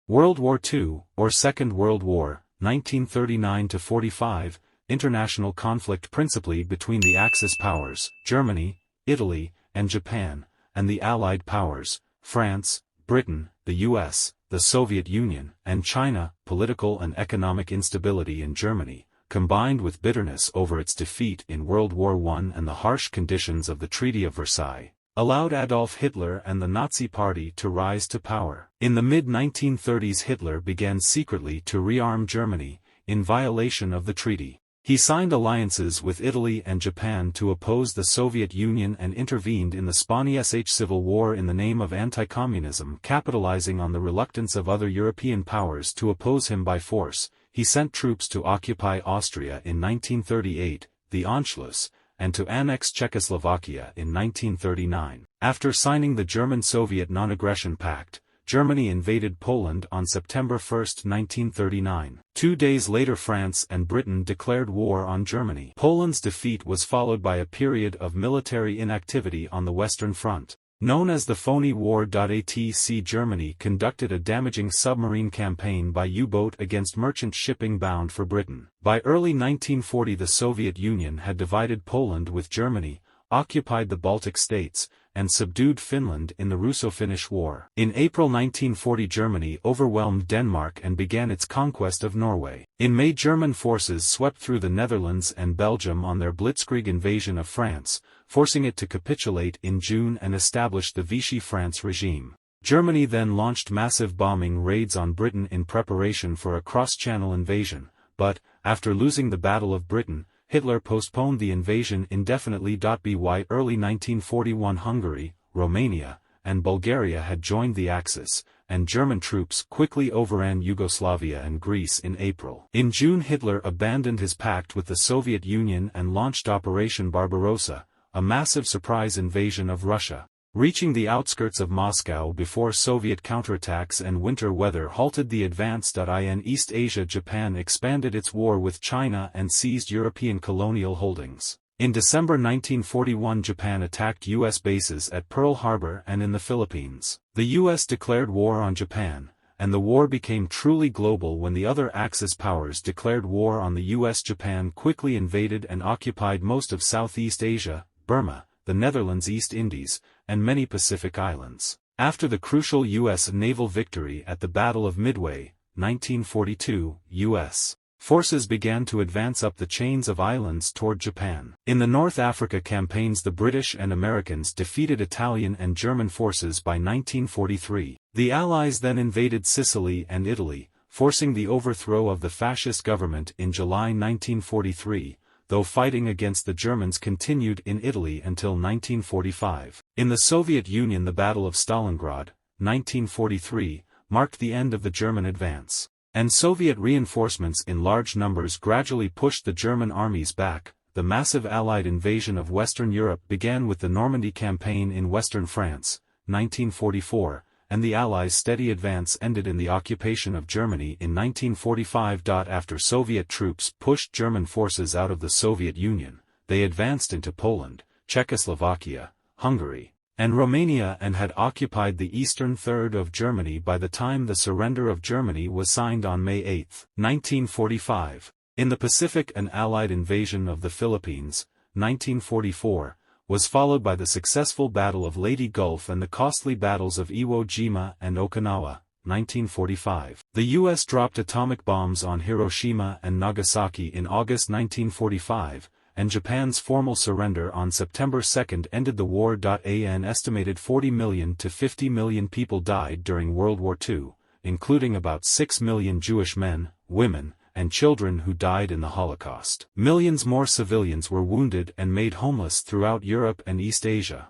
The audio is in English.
World War II, or Second World War, 1939–45, international conflict principally between the Axis powers, Germany, Italy, and Japan, and the Allied powers, France, Britain, the US, the Soviet Union, and China. Political and economic instability in Germany, combined with bitterness over its defeat in World War I and the harsh conditions of the Treaty of Versailles, allowed Adolf Hitler and the Nazi Party to rise to power. In the mid-1930s, Hitler began secretly to rearm Germany, in violation of the treaty. He signed alliances with Italy and Japan to oppose the Soviet Union and intervened in the Spanish Civil War in the name of anti-communism. Capitalizing on the reluctance of other European powers to oppose him by force, he sent troops to occupy Austria in 1938, the Anschluss, and to annex Czechoslovakia in 1939. After signing the German-Soviet Non-Aggression Pact, Germany invaded Poland on September 1, 1939. 2 days later, France and Britain declared war on Germany. Poland's defeat was followed by a period of military inactivity on the Western Front. Known as the phony war.At. Germany conducted a damaging submarine campaign by U-boat against merchant shipping bound for Britain. By early 1940, the Soviet Union had divided Poland with Germany, occupied the Baltic states, and subdued Finland in the Russo-Finnish War. In April 1940, Germany overwhelmed Denmark and began its conquest of Norway. In May, German forces swept through the Netherlands and Belgium on their blitzkrieg invasion of France, forcing it to capitulate in June and establish the Vichy France regime. Germany then launched massive bombing raids on Britain in preparation for a cross-channel invasion, but, after losing the Battle of Britain, Hitler postponed the invasion indefinitely. By early 1941, Hungary, Romania, and Bulgaria had joined the Axis, and German troops quickly overran Yugoslavia and Greece in April. In June, Hitler abandoned his pact with the Soviet Union and launched Operation Barbarossa, a massive surprise invasion of Russia. Reaching the outskirts of Moscow before Soviet counterattacks and winter weather halted the advance. In East Asia, Japan expanded its war with China and seized European colonial holdings. In December 1941, Japan attacked U.S. bases at Pearl Harbor and in the Philippines. The U.S. declared war on Japan, and the war became truly global when the other Axis powers declared war on the U.S. Japan quickly invaded and occupied most of Southeast Asia, Burma, the Netherlands, East Indies, and many Pacific islands. After the crucial U.S. naval victory at the Battle of Midway, 1942, U.S. forces began to advance up the chains of islands toward Japan. In the North Africa campaigns, the British and Americans defeated Italian and German forces by 1943. The Allies then invaded Sicily and Italy, forcing the overthrow of the fascist government in July 1943. Though fighting against the Germans continued in Italy until 1945. In the Soviet Union, the Battle of Stalingrad, 1943, marked the end of the German advance, and Soviet reinforcements in large numbers gradually pushed the German armies back. The massive Allied invasion of Western Europe began with the Normandy Campaign in western France, 1944, and the Allies' steady advance ended in the occupation of Germany in 1945. After Soviet troops pushed German forces out of the Soviet Union, they advanced into Poland, Czechoslovakia, Hungary, and Romania and had occupied the eastern third of Germany by the time the surrender of Germany was signed on May 8, 1945. In the Pacific, an Allied invasion of the Philippines, 1944, was followed by the successful Battle of Leyte Gulf and the costly battles of Iwo Jima and Okinawa, 1945. The U.S. dropped atomic bombs on Hiroshima and Nagasaki in August 1945, and Japan's formal surrender on September 2 ended the war. An estimated 40 million to 50 million people died during World War II, including about 6 million Jewish men, women, and children who died in the Holocaust. Millions more civilians were wounded and made homeless throughout Europe and East Asia.